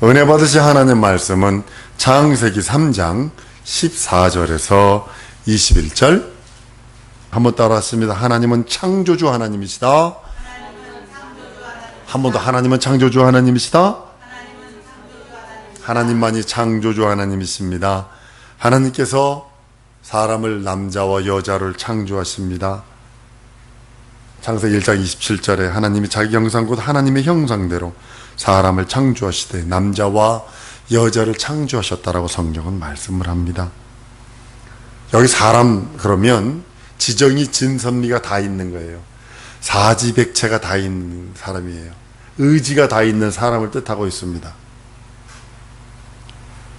은혜 받으신 하나님 말씀은 창세기 3장 14절에서 21절. 한번 따라하십니다. 하나님은 창조주 하나님이시다. 한 번 더. 하나님은 창조주 하나님이시다. 하나님만이 창조주 하나님이십니다. 하나님께서 사람을 남자와 여자를 창조하십니다. 창세기 1장 27절에 하나님이 자기 형상 곧 하나님의 형상대로 사람을 창조하시되 남자와 여자를 창조하셨다라고 성경은 말씀을 합니다. 여기 사람 그러면 지정이 진선미가 다 있는 거예요. 사지백체가 다 있는 사람이에요. 의지가 다 있는 사람을 뜻하고 있습니다.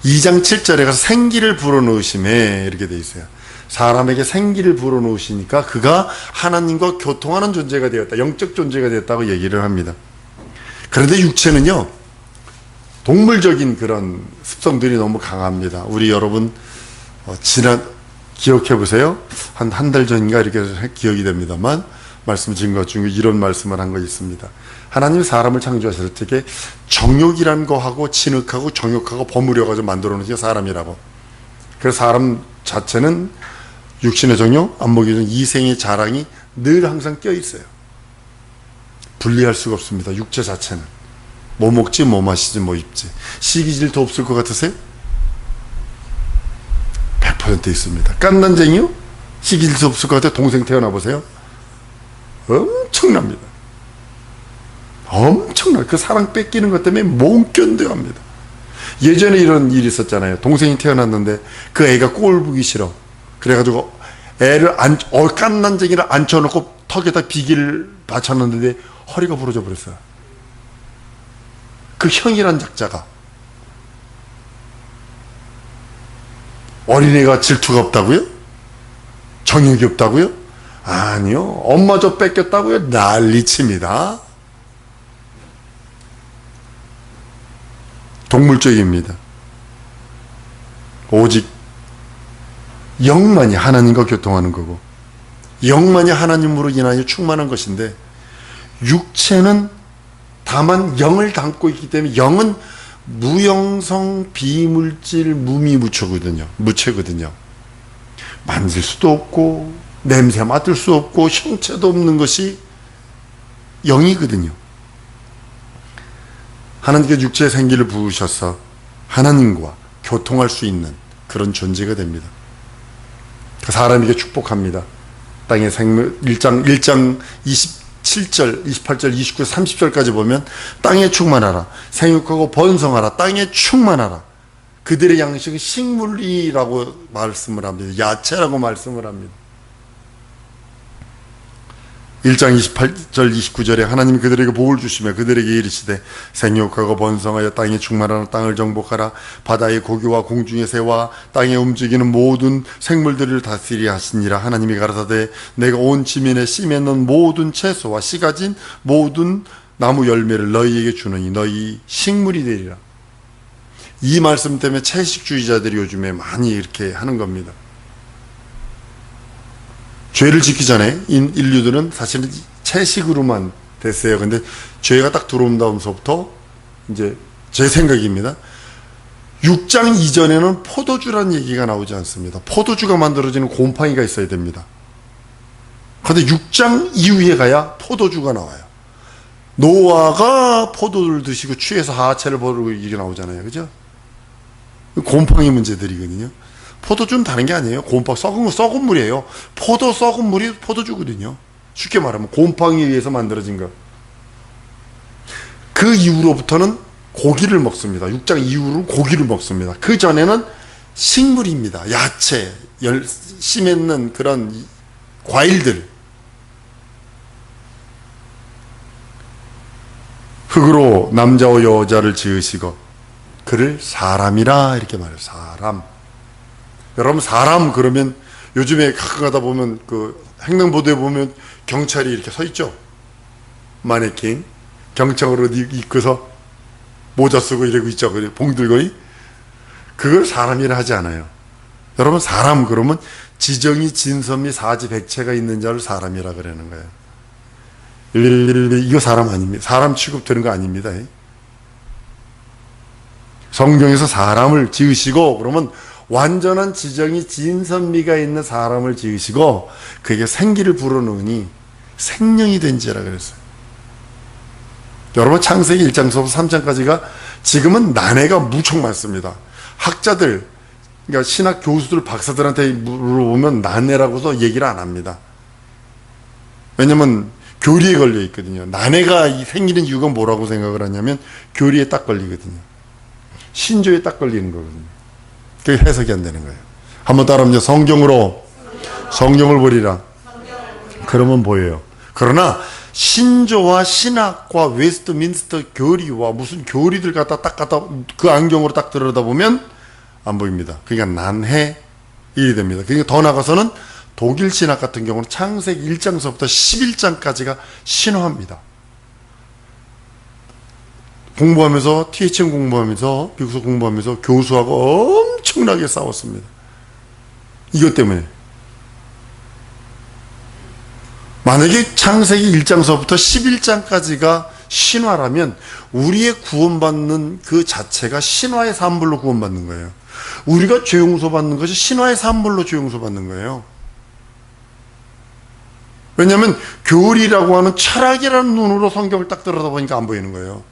2장 7절에 가서 생기를 불어넣으심에 이렇게 돼 있어요. 사람에게 생기를 불어넣으시니까 그가 하나님과 교통하는 존재가 되었다. 영적 존재가 되었다고 얘기를 합니다. 그런데 육체는요, 동물적인 그런 습성들이 너무 강합니다. 우리 여러분 기억해 보세요. 한 달 전인가 이렇게 기억이 됩니다만 말씀드린 것 중에 이런 말씀을 한 거 있습니다. 하나님이 사람을 창조하실 때 정욕이라는 거하고 진흙하고 정욕하고 버무려가지고 만들어 놓은 게 사람이라고. 그래서 사람 자체는 육신의 정욕, 안목의 정욕, 이생의 자랑이 늘 항상 껴 있어요. 분리할 수가 없습니다. 육체 자체는. 뭐 먹지, 뭐 마시지, 뭐 입지. 시기 질투 없을 것 같으세요? 100% 있습니다. 깐난쟁이요? 시기 질투 없을 것 같아요? 동생 태어나 보세요. 엄청납니다. 엄청나. 그 사랑 뺏기는 것 때문에 못 견뎌합니다. 예전에 이런 일이 있었잖아요. 동생이 태어났는데 그 애가 꼴 보기 싫어. 그래가지고 애를 깐난쟁이를 앉혀놓고 턱에다 비기를 받쳤는데 허리가 부러져 버렸어요. 그 형이란 작자가. 어린애가 질투가 없다고요? 정욕이 없다고요? 아니요. 엄마 저 뺏겼다고요? 난리칩니다. 동물적입니다. 오직 영만이 하나님과 교통하는 거고, 영만이 하나님으로 인하여 충만한 것인데, 육체는 다만 영을 담고 있기 때문에 영은 무영성 비물질 무미무체거든요. 무체거든요. 만질 수도 없고 냄새 맡을 수 없고 형체도 없는 것이 영이거든요. 하나님께 육체의 생기를 부으셔서 하나님과 교통할 수 있는 그런 존재가 됩니다. 사람에게 축복합니다. 땅의 생물 1장 27절, 28절, 29절, 30절까지 보면 땅에 충만하라. 생육하고 번성하라. 땅에 충만하라. 그들의 양식은 식물이라고 말씀을 합니다. 야채라고 말씀을 합니다. 1장 28절 29절에 하나님이 그들에게 복을 주시며 그들에게 이르시되 생육하고 번성하여 땅에 충만하라. 땅을 정복하라. 바다의 고기와 공중의 새와 땅에 움직이는 모든 생물들을 다스리게 하시니라. 하나님이 가라사대 내가 온 지면에 씨 맺는 모든 채소와 씨 가진 모든 나무 열매를 너희에게 주느니 너희 식물이 되리라. 이 말씀 때문에 채식주의자들이 요즘에 많이 이렇게 하는 겁니다. 죄를 짓기 전에 인류들은 사실은 채식으로만 됐어요. 근데 죄가 딱 들어온 다음서부터 이제 제 생각입니다. 6장 이전에는 포도주라는 얘기가 나오지 않습니다. 포도주가 만들어지는 곰팡이가 있어야 됩니다. 그런데 6장 이후에 가야 포도주가 나와요. 노아가 포도를 드시고 취해서 하체를 버리고 이게 나오잖아요. 그죠? 곰팡이 문제들이거든요. 포도주는 다른 게 아니에요. 썩은 물이에요. 포도 썩은 물이 포도주거든요. 쉽게 말하면 곰팡이에 의해서 만들어진 거. 그 이후로부터는 고기를 먹습니다. 6장 이후로 고기를 먹습니다. 그 전에는 식물입니다. 야채, 씨 맺는 그런 과일들. 흙으로 남자와 여자를 지으시고 그를 사람이라 이렇게 말해요. 사람. 여러분 사람 그러면 요즘에 가끔 가다 보면 그 횡단보도에 보면 경찰이 이렇게 서 있죠. 마네킹 경찰으로 입고서 모자 쓰고 이러고 있죠. 봉 들고. 그걸 사람이라 하지 않아요. 여러분 사람 그러면 지정이 진선미 사지 백체가 있는 자를 사람이라 그러는 거예요. 이거 사람 아닙니다. 사람 취급되는 거 아닙니다. 성경에서 사람을 지으시고 그러면 완전한 지정이 진선미가 있는 사람을 지으시고 그에게 생기를 불어넣으니 생명이 된지라 그랬어요. 여러분 창세기 1장서부터 3장까지가 지금은 난해가 무척 많습니다. 학자들, 그러니까 신학 교수들, 박사들한테 물어보면 난해라고서 얘기를 안 합니다. 왜냐면 교리에 걸려 있거든요. 난해가 생기는 이유가 뭐라고 생각을 하냐면 교리에 딱 걸리거든요. 신조에 딱 걸리는 거거든요. 그게 해석이 안 되는 거예요. 한번 따라하면 성경으로 성경을 보리라. 그러면 보여요. 그러나 신조와 신학과 웨스트민스터 교리와 무슨 교리들 갖다 그 안경으로 딱 들여다보면 안 보입니다. 그러니까 난해 일이 됩니다. 그러니까 더 나가서는 독일 신학 같은 경우는 창세기 1장서부터 11장까지가 신화입니다. 공부하면서 THM 공부하면서 미국서 공부하면서 교수하고 엄청나게 싸웠습니다. 이것 때문에. 만약에 창세기 1장서부터 11장까지가 신화라면 우리의 구원받는 그 자체가 신화의 산물로 구원받는 거예요. 우리가 죄 용서받는 것이 신화의 산물로 죄 용서받는 거예요. 왜냐하면 교리라고 하는 철학이라는 눈으로 성경을 딱 들여다보니까 안 보이는 거예요.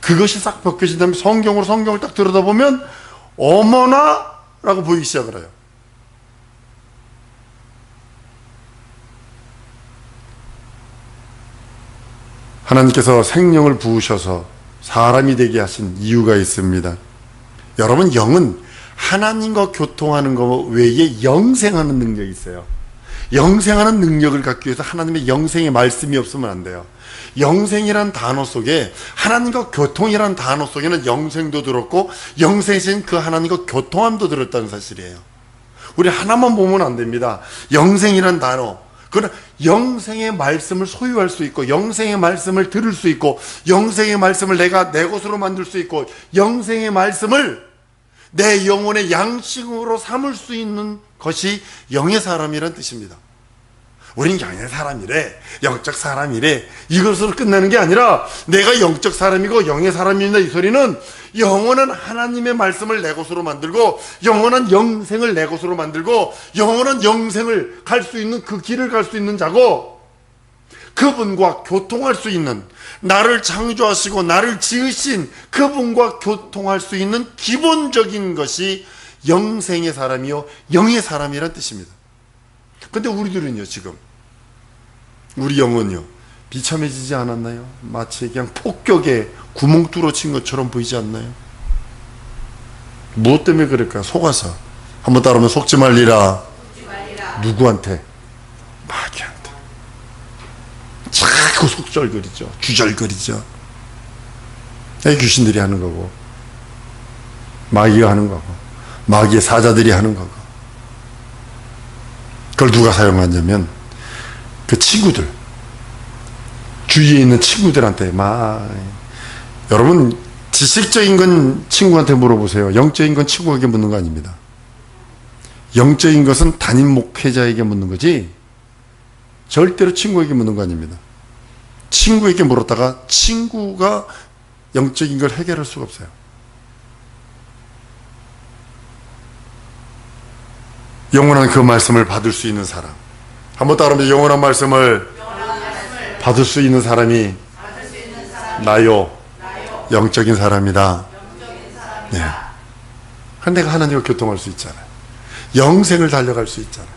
그것이 싹 벗겨진 다음에 성경을 딱 들여다보면 어머나 라고 보이기 시작을 해요. 하나님께서 생명을 부으셔서 사람이 되게 하신 이유가 있습니다. 여러분, 영은 하나님과 교통하는 것 외에 영생하는 능력이 있어요. 영생하는 능력을 갖기 위해서 하나님의 영생의 말씀이 없으면 안 돼요. 영생이란 단어 속에, 하나님과 교통이란 단어 속에는 영생도 들었고 영생이신 그 하나님과 교통함도 들었다는 사실이에요. 우리 하나만 보면 안 됩니다. 영생이란 단어, 그러나 영생의 말씀을 소유할 수 있고 영생의 말씀을 들을 수 있고 영생의 말씀을 내가 내 것으로 만들 수 있고 영생의 말씀을 내 영혼의 양식으로 삼을 수 있는 것이 영의 사람이란 뜻입니다. 우린 영의 사람이래, 영적 사람이래, 이것으로 끝나는 게 아니라 내가 영적 사람이고 영의 사람이다 이 소리는 영원한 하나님의 말씀을 내 것으로 만들고 영원한 영생을 내 것으로 만들고 영원한 영생을 갈 수 있는 그 길을 갈 수 있는 자고 그분과 교통할 수 있는, 나를 창조하시고 나를 지으신 그분과 교통할 수 있는 기본적인 것이 영생의 사람이요 영의 사람이란 뜻입니다. 근데 우리들은요, 지금 우리 영혼요 비참해지지 않았나요? 마치 그냥 폭격에 구멍 뚫어친 것처럼 보이지 않나요? 무엇 때문에 그럴까요? 속아서. 한번 따라하면 속지 말리라. 누구한테? 마귀한테. 자꾸 속절거리죠. 주절거리죠. 귀신들이 하는 거고 마귀가 하는 거고 마귀의 사자들이 하는 거고. 그걸 누가 사용하냐면 그 친구들, 주위에 있는 친구들한테 여러분, 지식적인 건 친구한테 물어보세요. 영적인 건 친구에게 묻는 거 아닙니다. 영적인 것은 담임 목회자에게 묻는 거지 절대로 친구에게 묻는 거 아닙니다. 친구에게 물었다가 친구가 영적인 걸 해결할 수가 없어요. 영원한 그 말씀을 받을 수 있는 사람. 한번 따라하면 영원한 말씀을 받을 수 있는 사람이 나요. 영적인 사람이다. 네. 그런데 내가 하나님과 교통할 수 있잖아요. 영생을 달려갈 수 있잖아요.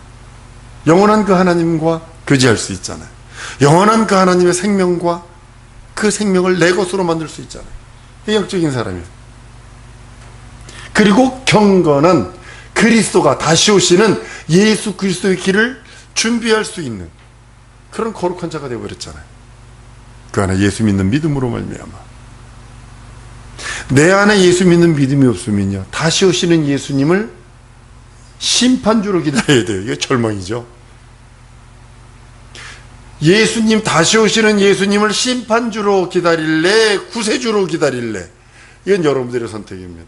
영원한 그 하나님과 교제할 수 있잖아요. 영원한 그 하나님의 생명과 그 생명을 내 것으로 만들 수 있잖아요. 영적인 사람이에요. 그리고 경건한 그리스도가 다시 오시는 예수 그리스도의 길을 준비할 수 있는 그런 거룩한 자가 되어버렸잖아요. 그 안에 예수 믿는 믿음으로 말미암아. 내 안에 예수 믿는 믿음이 없으면요, 다시 오시는 예수님을 심판주로 기다려야 돼요. 이게 절망이죠. 예수님, 다시 오시는 예수님을 심판주로 기다릴래, 구세주로 기다릴래? 이건 여러분들의 선택입니다.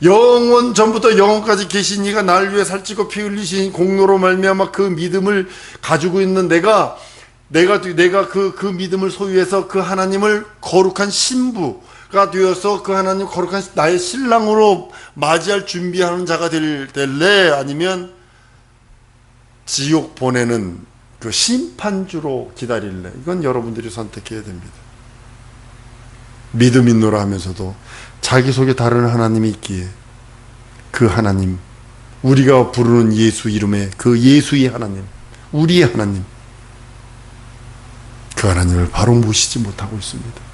영원 전부터 영원까지 계신 이가 날 위해 살찌고 피 흘리신 공로로 말미암아 그 믿음을 가지고 있는 내가 그 믿음을 소유해서 그 하나님을 거룩한 신부, 되어서 그 하나님 거룩한 나의 신랑으로 맞이할 준비하는 자가 될래? 아니면 지옥 보내는 그 심판주로 기다릴래? 이건 여러분들이 선택해야 됩니다. 믿음 있노라 하면서도 자기 속에 다른 하나님이 있기에 그 하나님, 우리가 부르는 예수 이름의 그 예수의 하나님, 우리의 하나님, 그 하나님을 바로 모시지 못하고 있습니다.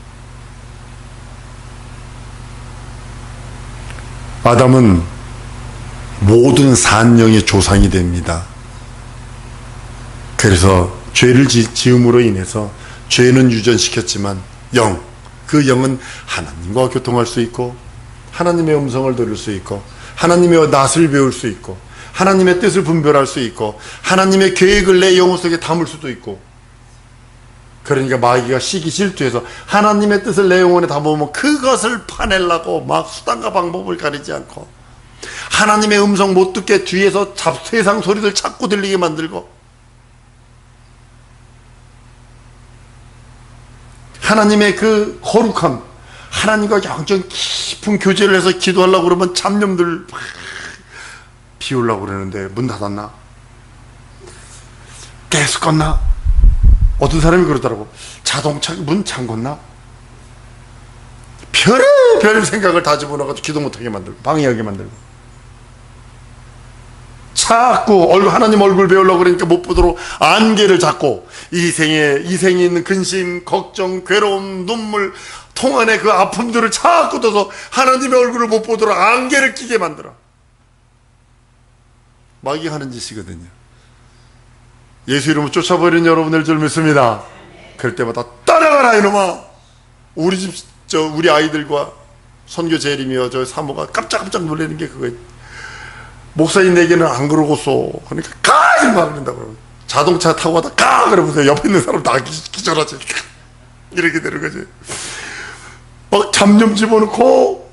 아담은 모든 산영의 조상이 됩니다. 그래서 죄를 지음으로 인해서 죄는 유전시켰지만 그 영은 하나님과 교통할 수 있고 하나님의 음성을 들을 수 있고 하나님의 낯을 배울 수 있고 하나님의 뜻을 분별할 수 있고 하나님의 계획을 내 영혼 속에 담을 수도 있고, 그러니까 마귀가 시기 질투해서 하나님의 뜻을 내 영혼에 담으면 그것을 파내려고 막 수단과 방법을 가리지 않고 하나님의 음성 못 듣게 뒤에서 세상 소리들 자꾸 들리게 만들고 하나님의 그 거룩함, 하나님과 영적 깊은 교제를 해서 기도하려고 그러면 잡념들 비우려고 그러는데 문 닫았나? 계속 껐나? 어떤 사람이 그러더라고. 자동차 문 잠궜나? 별의별 생각을 다 집어넣어가지고 기도 못하게 만들고 방해하게 만들고 자꾸 하나님 얼굴 배우려고 그러니까 못 보도록 안개를 잡고 이 생에 있는 근심, 걱정, 괴로움, 눈물, 통안의 그 아픔들을 자꾸 둬서 하나님의 얼굴을 못 보도록 안개를 끼게 만들어. 마귀가 하는 짓이거든요. 예수 이름으로 쫓아버린 여러분들 줄 믿습니다. 그럴 때마다 따라가라 이놈아. 우리 아이들과 선교 재림이여 저 사모가 깜짝깜짝 놀라는 게 그거예요. 목사님 내게는 안 그러고서 그러니까 가! 막 그런다고. 자동차 타고 가다 가! 그러면서 옆에 있는 사람 다 기절하지. 이렇게 되는 거지. 막 잡념 집어넣고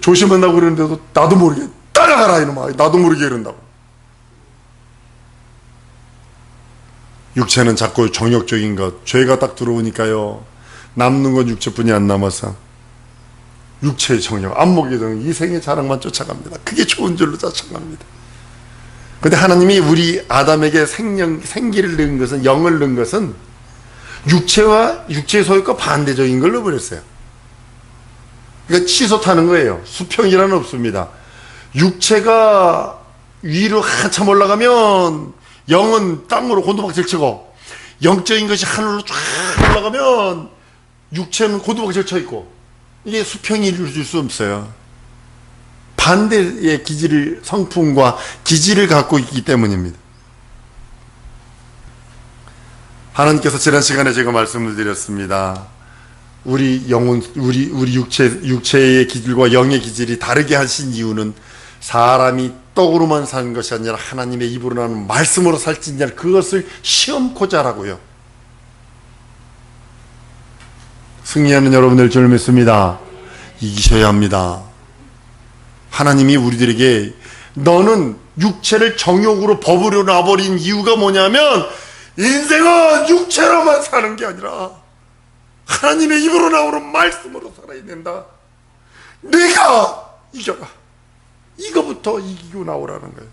조심한다고 그러는데도 나도 모르게 따라가라 이놈아. 나도 모르게 이런다고. 육체는 자꾸 정욕적인 것, 죄가 딱 들어오니까요 남는 건 육체뿐이 안 남아서 육체의 정욕, 안목의 정욕, 이생의 자랑만 쫓아갑니다. 그게 좋은 줄로 쫓아갑니다. 그런데 하나님이 우리 아담에게 생기를 넣은 것은, 영을 넣은 것은 육체와 육체의 소욕과 반대적인 걸 넣어버렸어요. 그러니까 치솟하는 거예요. 수평이라는 없습니다. 육체가 위로 한참 올라가면 영은 땅으로 곤두박질 치고, 영적인 것이 하늘로 쫙 올라가면 육체는 곤두박질 쳐 있고, 이게 수평이 이루어질 수 없어요. 반대의 성품과 기질을 갖고 있기 때문입니다. 하나님께서 지난 시간에 제가 말씀을 드렸습니다. 우리 영혼, 우리 육체의 기질과 영의 기질이 다르게 하신 이유는 사람이 떡으로만 사는 것이 아니라 하나님의 입으로 나오는 말씀으로 살지니라, 그것을 시험코자 하라고요. 승리하는 여러분들 줄 믿습니다. 이기셔야 합니다. 하나님이 우리들에게 너는 육체를 정욕으로 법으로 놔버린 이유가 뭐냐면 인생은 육체로만 사는 게 아니라 하나님의 입으로 나오는 말씀으로 살아야 된다. 네가 이겨라. 이거부터 이기고 나오라는 거예요.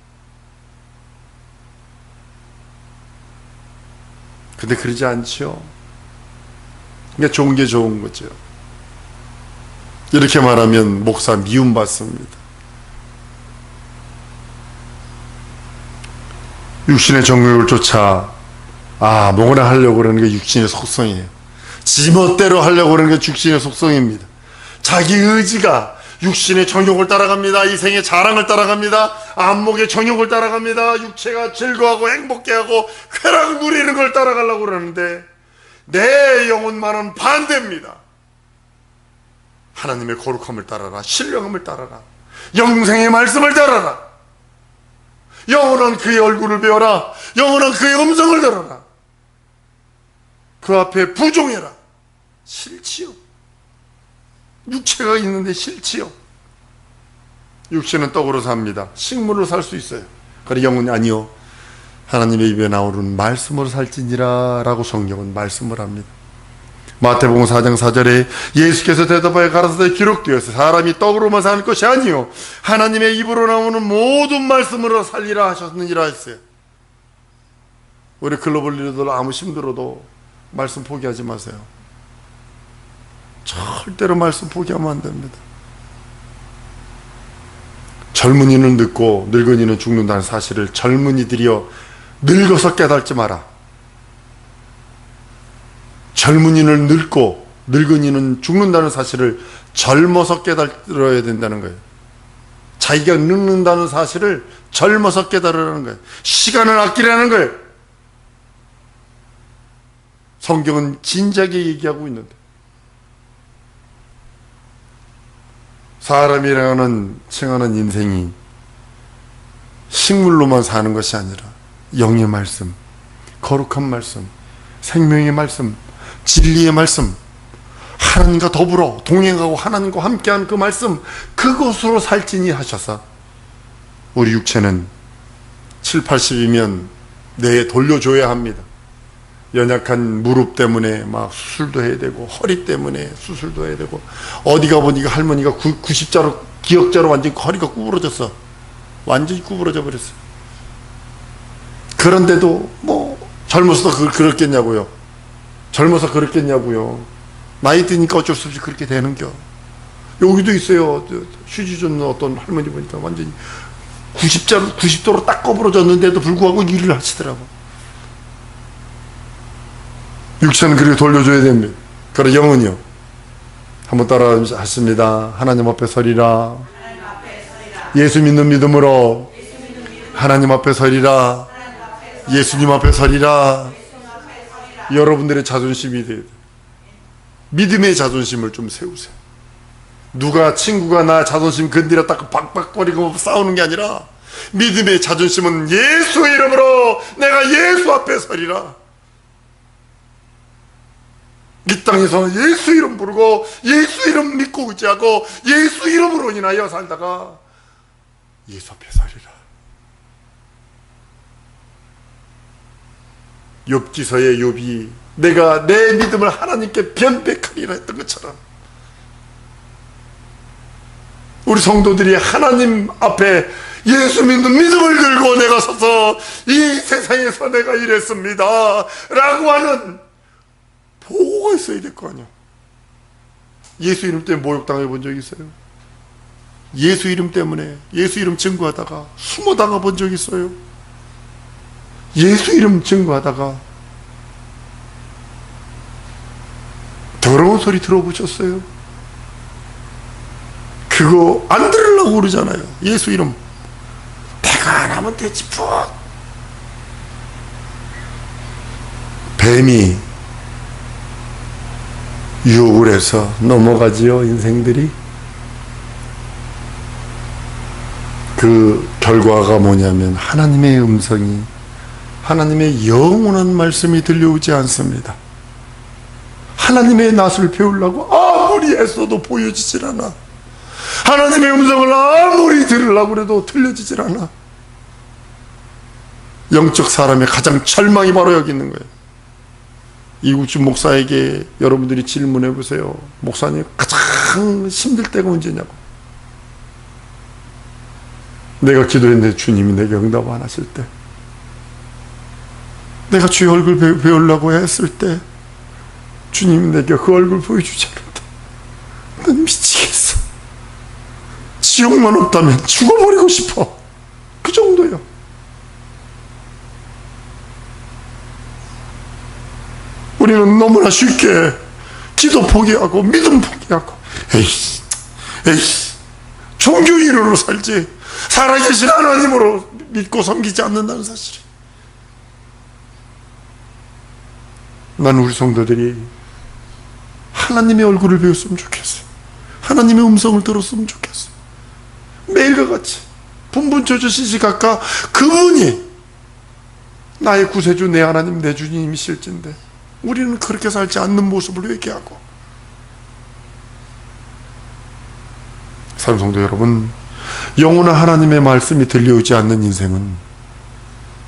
근데 그러지 않죠. 그러니까 좋은 게 좋은 거죠. 이렇게 말하면 목사 미움받습니다. 육신의 정욕을 쫓아 뭐거나 하려고 그러는 게 육신의 속성이에요. 지멋대로 하려고 그러는 게 육신의 속성입니다. 자기 의지가 육신의 정욕을 따라갑니다. 이생의 자랑을 따라갑니다. 안목의 정욕을 따라갑니다. 육체가 즐거워하고 행복해하고 쾌락을 누리는 걸 따라가려고 그러는데 내 영혼만은 반대입니다. 하나님의 거룩함을 따라라. 신령함을 따라라. 영생의 말씀을 따라라. 영원한 그의 얼굴을 배워라. 영원한 그의 음성을 들어라. 그 앞에 부종해라. 싫지요. 육체가 있는데 싫지요. 육체는 떡으로 삽니다. 식물로 살 수 있어요. 그러나 영혼이 아니요. 하나님의 입에 나오는 말씀으로 살지니라 라고 성경은 말씀을 합니다. 마태복음 4장 4절에 예수께서 대답하여 가라사대 기록되었어요. 사람이 떡으로만 사는 것이 아니요 하나님의 입으로 나오는 모든 말씀으로 살리라 하셨느니라 했어요. 우리 글로벌 리더들 아무 힘들어도 말씀 포기하지 마세요. 절대로 말씀 포기하면 안 됩니다. 젊은이는 늙고 늙은이는 죽는다는 사실을 젊은이들이여 늙어서 깨닫지 마라. 젊은이는 늙고 늙은이는 죽는다는 사실을 젊어서 깨달아야 된다는 거예요. 자기가 늙는다는 사실을 젊어서 깨달으라는 거예요. 시간을 아끼라는 거예요. 성경은 진작에 얘기하고 있는데, 사람이라는 칭하는 인생이 식물로만 사는 것이 아니라 영의 말씀, 거룩한 말씀, 생명의 말씀, 진리의 말씀, 하나님과 더불어 동행하고 하나님과 함께하는 그 말씀, 그것으로 살지니 하셔서 우리 육체는 7, 80이면 뇌에 돌려줘야 합니다. 연약한 무릎 때문에 막 수술도 해야 되고, 허리 때문에 수술도 해야 되고, 어디가 보니까 할머니가 90자로 기역자로 완전히 허리가 구부러졌어. 완전히 구부러져 버렸어. 그런데도 뭐 젊어서 그렇겠냐고요. 젊어서 그렇겠냐고요. 나이 드니까 어쩔 수 없이 그렇게 되는겨. 여기도 있어요. 휴지 줬는 어떤 할머니 보니까 완전히 90도로 딱 구부러졌는데도 불구하고 일을 하시더라고. 육체는 그렇게 돌려줘야 됩니다. 그러나 영은요, 한번 따라 하십니다. 하나님 앞에 서리라. 예수 믿는 믿음으로 하나님 앞에 서리라. 예수님 앞에 서리라. 여러분들의 자존심이 돼야 돼요. 믿음의 자존심을 좀 세우세요. 누가 친구가 나 자존심 건드렸다고 박박거리고 싸우는 게 아니라, 믿음의 자존심은 예수 이름으로 내가 예수 앞에 서리라. 이 땅에서 예수 이름 부르고 예수 이름 믿고 의지하고 예수 이름으로 인하여 살다가 예수 앞에 서리라. 욥기서의 욥이 내가 내 믿음을 하나님께 변백하리라 했던 것처럼, 우리 성도들이 하나님 앞에 예수 믿는 믿음을 들고 내가 서서 이 세상에서 내가 이랬습니다 라고 하는 보고가 있어야 될 거 아니야. 예수 이름 때문에 모욕당해 본 적 있어요? 예수 이름 때문에 예수 이름 증거하다가 숨어 당해 본 적 있어요? 예수 이름 증거하다가 더러운 소리 들어보셨어요? 그거 안 들으려고 그러잖아요. 예수 이름 내가 안 하면 되지 푹. 뱀이 유혹을 해서 넘어가지요, 인생들이. 그 결과가 뭐냐면 하나님의 음성이, 하나님의 영원한 말씀이 들려오지 않습니다. 하나님의 낯을 배우려고 아무리 애써도 보여지질 않아. 하나님의 음성을 아무리 들으려고 해도 들려지질 않아. 영적 사람의 가장 절망이 바로 여기 있는 거예요. 이국주 목사에게 여러분들이 질문해 보세요. 목사님 가장 힘들 때가 언제냐고. 내가 기도했는데 주님이 내게 응답 안 하실 때, 내가 주의 얼굴 배우려고 했을 때 주님이 내게 그 얼굴 보여주지 않는다. 난 미치겠어. 지옥만 없다면 죽어버리고 싶어. 그 정도요. 우리는 너무나 쉽게 기도 포기하고 믿음 포기하고 에이씨 종교 이론으로 살지 살아계신 하나님으로 믿고 섬기지 않는다는 사실이. 난 우리 성도들이 하나님의 얼굴을 배웠으면 좋겠어요. 하나님의 음성을 들었으면 좋겠어요. 매일과 같이 분분초조시시각각 그분이 나의 구세주, 내 하나님, 내 주님이실진데 우리는 그렇게 살지 않는 모습을 회개하고. 사랑하는 성도 여러분, 영원한 하나님의 말씀이 들려오지 않는 인생은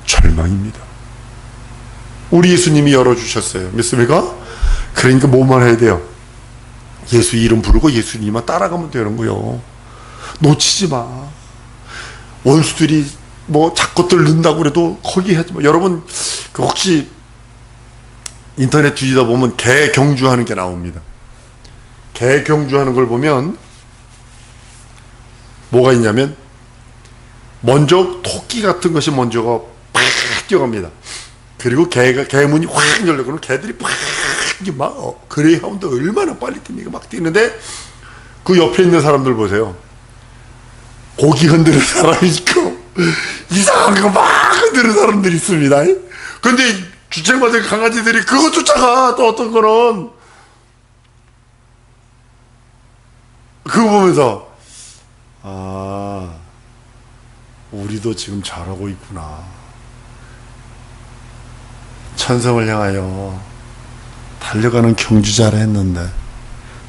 절망입니다. 우리 예수님이 열어주셨어요. 믿습니까? 그러니까 뭐만 해야 돼요? 예수 이름 부르고 예수님만 따라가면 되는 거요. 놓치지 마. 원수들이 뭐 작것들 넣는다고 그래도 거기 하지 마. 여러분 그 혹시 인터넷 뒤지다 보면 개 경주하는 게 나옵니다. 개 경주하는 걸 보면 뭐가 있냐면 먼저 토끼 같은 것이 먼저가 팍 뛰어갑니다. 그리고 개문이 확 열려. 그러면 개들이 팍 막 그레이하운드 얼마나 빨리 뜁니까? 막 뛰는데 그 옆에 있는 사람들 보세요. 고기 흔드는 사람이 있고 이상한 거 막 흔드는 사람들이 있습니다. 근데 주책맞은 강아지들이 그거 쫓아가. 또 어떤 거는 그거 보면서 아, 우리도 지금 잘하고 있구나. 천성을 향하여 달려가는 경주자라 했는데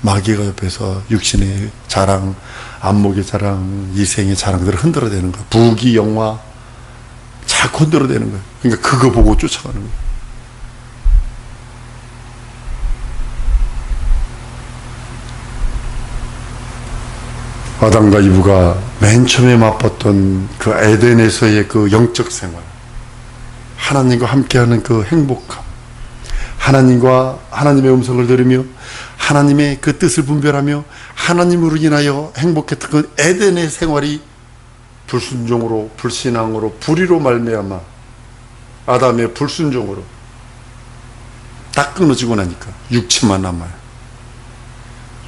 마귀가 옆에서 육신의 자랑, 안목의 자랑, 이생의 자랑들을 흔들어대는 거야. 부귀, 영화 자꾸 흔들어대는 거야. 그러니까 그거 보고 쫓아가는 거야. 아담과 이브가 맨 처음에 맛봤던 그 에덴에서의 그 영적 생활, 하나님과 함께하는 그 행복함, 하나님의 음성을 들으며 하나님의 그 뜻을 분별하며 하나님으로 인하여 행복했던 그 에덴의 생활이 불순종으로, 불신앙으로, 불의로 말미암아 아담의 불순종으로 딱 끊어지고 나니까 육체만 남아요.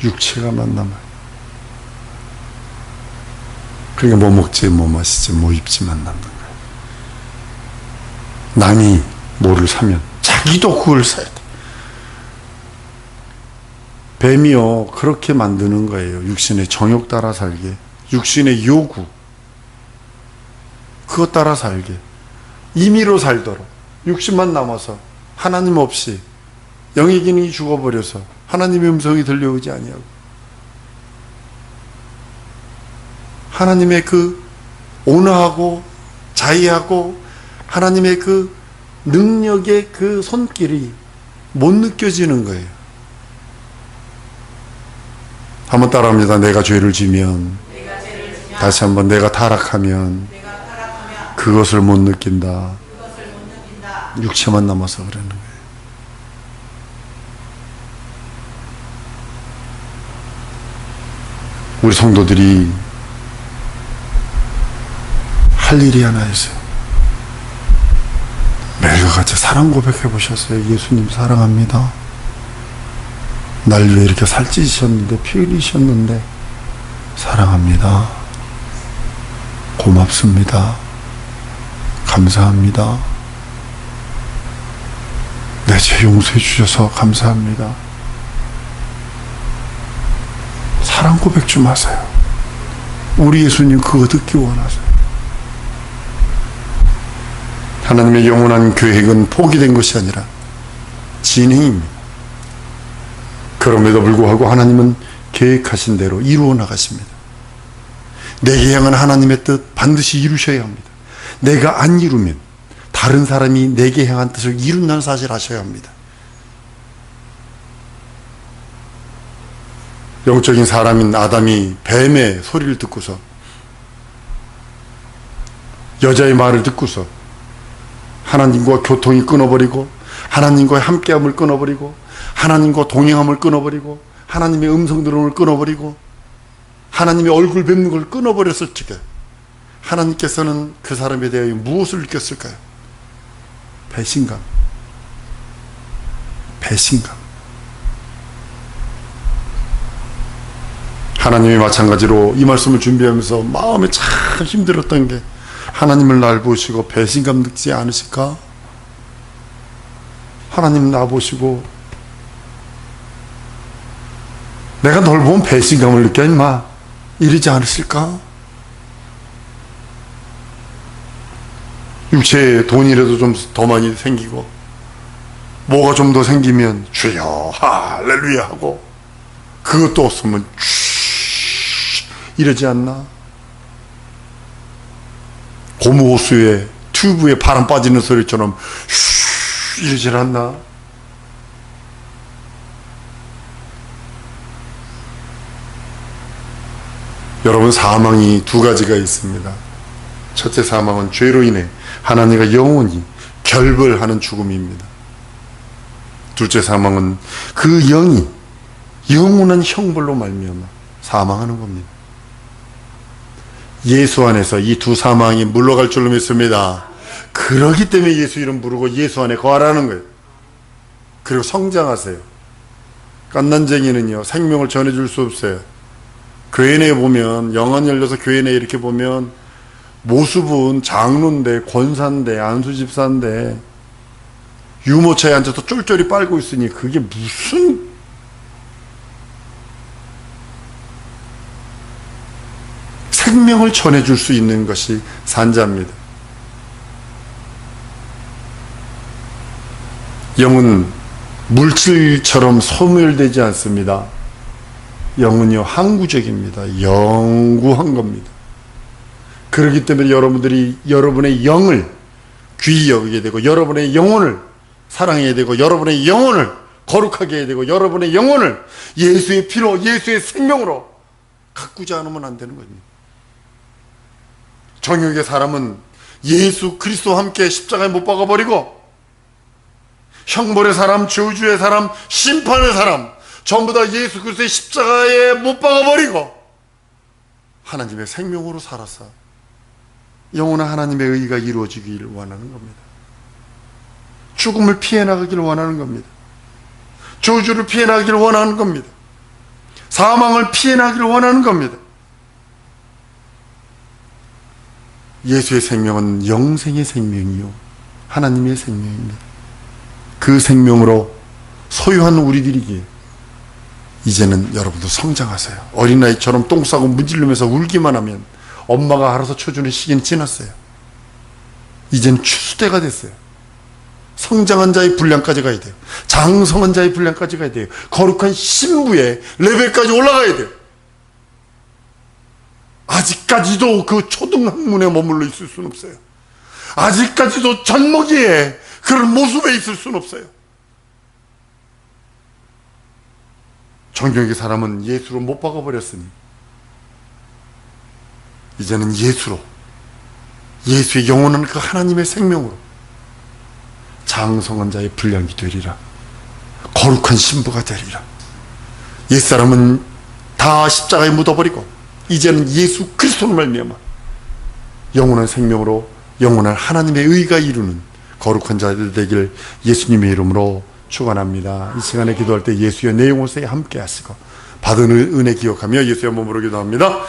육체가만 남아요. 그러니까 뭐 먹지, 뭐 마시지, 뭐 입지만 남는 거예요. 남이 뭐를 사면 자기도 그걸 사야 돼. 뱀이요, 그렇게 만드는 거예요. 육신의 정욕 따라 살게. 육신의 요구. 그것 따라 살게. 임의로 살도록. 육신만 남아서 하나님 없이 영의 기능이 죽어버려서 하나님의 음성이 들려오지 아니하고 하나님의 그 온화하고 자의하고 하나님의 그 능력의 그 손길이 못 느껴지는 거예요. 한번 따라합니다. 내가 죄를 지면, 다시 한번 내가 타락하면 그것을 못 느낀다. 육체만 남아서 그러는 거예요. 우리 성도들이 할 일이 하나 있어요. 매일과 같이 사랑 고백해 보셨어요? 예수님 사랑합니다. 날 위해 이렇게 살찌셨는데, 피 흘리셨는데 사랑합니다. 고맙습니다. 감사합니다. 내 죄 용서해 주셔서 감사합니다. 사랑 고백 좀 하세요. 우리 예수님 그거 듣기 원하세요. 하나님의 영원한 계획은 포기된 것이 아니라 진행입니다. 그럼에도 불구하고 하나님은 계획하신 대로 이루어 나가십니다. 내게 향한 하나님의 뜻 반드시 이루셔야 합니다. 내가 안 이루면 다른 사람이 내게 향한 뜻을 이룬다는 사실을 아셔야 합니다. 영적인 사람인 아담이 뱀의 소리를 듣고서, 여자의 말을 듣고서 하나님과 교통이 끊어버리고, 하나님과의 함께함을 끊어버리고, 하나님과 동행함을 끊어버리고, 하나님의 음성 들음을 끊어버리고, 하나님의 얼굴 뵙는 걸 끊어버렸을 적에 하나님께서는 그 사람에 대하여 무엇을 느꼈을까요? 배신감. 배신감. 하나님이 마찬가지로 이 말씀을 준비하면서 마음에 참 힘들었던 게, 하나님을 날 보시고 배신감 느끼지 않으실까? 하나님 나 보시고 내가 널 보면 배신감을 느껴 임마, 이러지 않으실까? 육체에 돈이라도 좀 더 많이 생기고 뭐가 좀 더 생기면 주여 할렐루야 하고, 그것도 없으면 이러지 않나? 고무호수에 튜브에 바람 빠지는 소리처럼 이러질 않나? 여러분, 사망이 두 가지가 있습니다. 첫째 사망은 죄로 인해 하나님과 영원히 결별하는 죽음입니다. 둘째 사망은 그 영이 영원한 형벌로 말미암아 사망하는 겁니다. 예수 안에서 이 두 사망이 물러갈 줄로 믿습니다. 그러기 때문에 예수 이름 부르고 예수 안에 거하라는 거예요. 그리고 성장하세요. 깐난쟁이는요, 생명을 전해줄 수 없어요. 교회 내에 보면, 영안 열려서 교회 내에 이렇게 보면 모습은 장로인데, 권사인데, 안수집사인데 유모차에 앉아서 쫄쫄이 빨고 있으니 그게 무슨 생명을 전해줄 수 있는 것이 산자입니다. 영은 물질처럼 소멸되지 않습니다. 영은요, 항구적입니다. 영구한 겁니다. 그렇기 때문에 여러분들이 여러분의 영을 귀히 여기게 되고, 여러분의 영혼을 사랑해야 되고, 여러분의 영혼을 거룩하게 해야 되고, 여러분의 영혼을 예수의 피로, 예수의 생명으로 가꾸지 않으면 안 되는 겁니다. 정욕의 사람은 예수 그리스도와 함께 십자가에 못 박아버리고, 형벌의 사람, 저주의 사람, 심판의 사람 전부 다 예수 그리스도의 십자가에 못 박아버리고 하나님의 생명으로 살아서 영원한 하나님의 의가 이루어지기를 원하는 겁니다. 죽음을 피해 나가기를 원하는 겁니다. 저주를 피해 나가기를 원하는 겁니다. 사망을 피해 나가기를 원하는 겁니다. 예수의 생명은 영생의 생명이요, 하나님의 생명입니다. 그 생명으로 소유한 우리들이기에 이제는 여러분도 성장하세요. 어린아이처럼 똥 싸고 문지르면서 울기만 하면 엄마가 알아서 쳐주는 시기는 지났어요. 이제는 추수대가 됐어요. 성장한 자의 분량까지 가야 돼요. 장성한 자의 분량까지 가야 돼요. 거룩한 신부의 레벨까지 올라가야 돼요. 아직까지도 그 초등학문에 머물러 있을 수는 없어요. 아직까지도 젖먹이에 그런 모습에 있을 수는 없어요. 정경의 사람은 예수로 못 박아버렸으니 이제는 예수로, 예수의 영원한 그 하나님의 생명으로 장성한 자의 분량이 되리라. 거룩한 신부가 되리라. 옛사람은 다 십자가에 묻어버리고 이제는 예수 그리스도로 말미암아 영원한 생명으로 영원한 하나님의 의가 이루는 거룩한 자들 되길 예수님의 이름으로 축원합니다. 이 시간에 기도할 때 예수의 내 영혼에 함께 하시고 받은 은혜 기억하며 예수의 몸으로 기도합니다.